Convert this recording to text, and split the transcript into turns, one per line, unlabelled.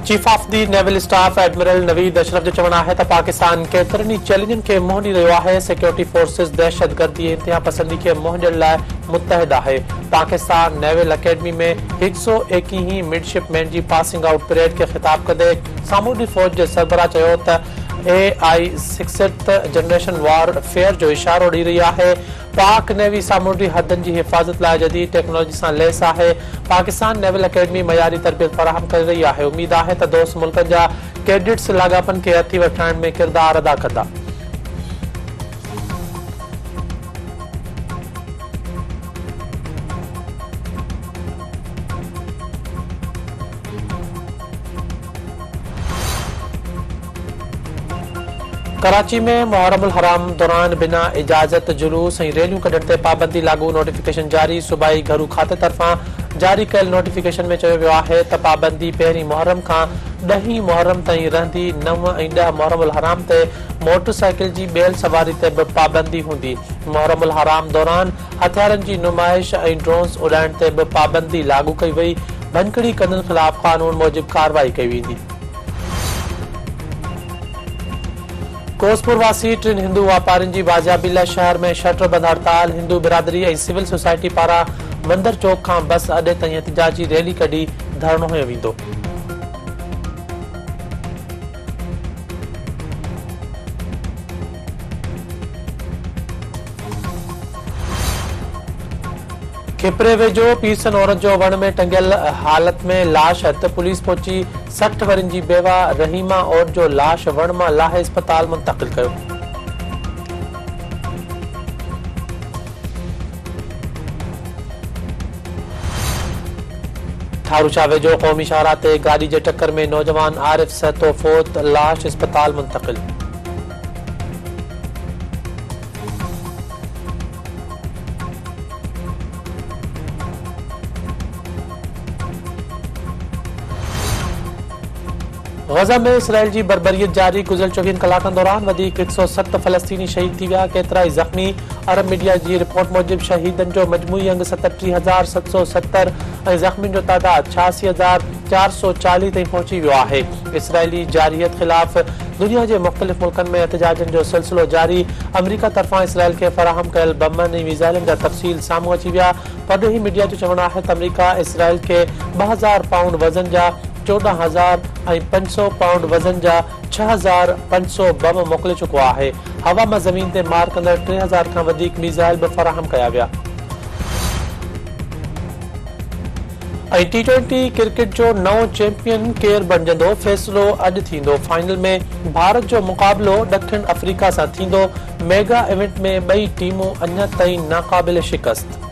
Chief of the naval staff admiral Naveed Ashraf जो चवण है पाकिस्तान केतरनि चैलेंजन के मुंह ॾई रहियो है। सिक्योरिटी फोर्सेस दहशतगर्दी इंतहा पसंदी के मुंह ॾियण लाइ मुतहद है। पाकिस्तान नेवल अकेडमी में 121 मिडशिपमैन की पासिंग आउट परेड के खिताब कंदे सामूंडी फौज के सरबराह चयो त AI 6th जनरेशन वॉरफेयर जो इशारो ॾई रही है। पाक नेवी सामूंडी हदन की हिफाजत लाइ जदीद टेक्नोलॉजी से लैस है। पाकिस्तान नेवल अकेडमी मयारी तरबियत फराहम कर रही है। उम्मीद है तो दोस्त मुल्कन जा कैडेट्स लागापन के हथी वठाइण में किरदार अदा कंदा। कराची में मुहर्रमुल हराम दौरान बिना इजाजत जुलूस और रैलियों कढण ते पाबंदी लागू नोटिफिकेशन जारी। सूबाई घरू खाते तरफा जारी कल नोटिफिकेशन में चयो वियो है त पाबंदी पहिरीं मुहर्रम का 10 मुहर्रम ताईं रहंदी। 9 और 10 मुहर्रमुल हराम ते मोटरसाइकिल की बेल सवारी ते भी पाबंदी होंदी। मुहर्रमुल हराम दौरान हथियारन की नुमाइश और ड्रोन्स उड़ाइण ते भी पाबंदी लागू कई वई। भनकड़ी कंदड़ खिलाफ कानून मूजिब कार्रवाई कई वेंदी। कोसपुर वासी 3 हिंदू वापारिन की बाजियाबी लाइ शहर में शटर बंद हड़ताल। हिंदू बिरादरी और सिविल सोसाइटी पारा मंदिर चौक का बस अड्डे ताईं एहतजाजी रैली कढी धरणो हयो वेंदो। खिपरे वेझो पीरसन औरत जो वण में टंगियल हालत में लाश हथ पुलिस पहुंची। 60 वरनि जी बेवा रहीमा और जो लाश वण मां लाहे अस्पताल मुंतकिल कयो। ठारूचा वेझो क़ौमी शाहरा ते गाड़ी जे टक्कर में नौजवान आरिफ सहतो फोत, लाश अस्पताल मुंतकिल। गजा में इसराइल की बर्बरियत जारी। गुज़िरियल 24 कलाकनि दौरान वधीक 107 फलस्तीनी शहीद थी विया, केतिरा ई ज़ख़्मी। अरब मीडिया की रिपोर्ट मूजिब शहीदन जो मजमूई अंग 37,770 और ज़ख़्मियुनि जो तादाद 86,440 ताईं पहुंची वियो है। इसराइली जारियत खिलाफ दुनिया के मुख्तलिफ मुल्कन में एहतजाजन जो सिलसिलो जारी। अमरीका तरफा इसराइल के फराहम कयल बमन और मिसाइलन जा तफ़सील साम्हूं अची विया। परदेही मीडिया जो चवण है त अमरीका इसराइल के 2000 पाउंड वज़न जा 14,500 पाउंड वजन जा 6,500 बम मोकिले चुको है। हवा में जमीन ते मार कंदड़ 3,000 का वधीक मिसाइल भी फराहम कया विया। T20 क्रिकेट जो नओं चैंपियन केर बणजंदो फैसलो अॼु थींदो। फाइनल में भारत जो मुक़ाबलो ॾखिण अफ्रीका सां थींदो। मेगा इवेंट में ॿई टीमूं अञा ताईं नाक़ाबिल शिकस्त।